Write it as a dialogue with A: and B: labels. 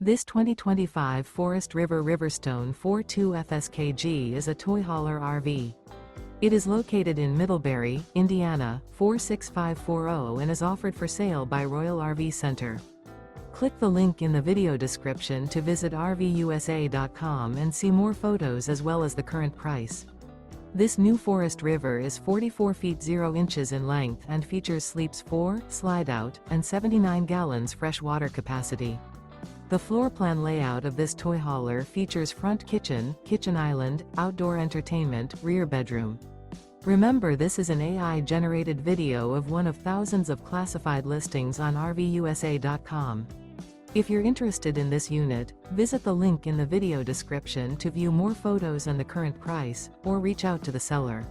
A: This 2025 Forest River RiverStone 42 FSKG is a toy hauler RV. It is located in Middlebury, Indiana, 46540 and is offered for sale by Royal RV Center. Click the link in the video description to visit RVUSA.com and see more photos as well as the current price. This new Forest River is 44 feet 0 inches in length and features sleeps 4, slide-out, and 79 gallons fresh water capacity. The floor plan layout of this toy hauler features front kitchen, kitchen island, outdoor entertainment, rear bedroom. Remember, this is an AI-generated video of one of thousands of classified listings on RVUSA.com. If you're interested in this unit, visit the link in the video description to view more photos and the current price, or reach out to the seller.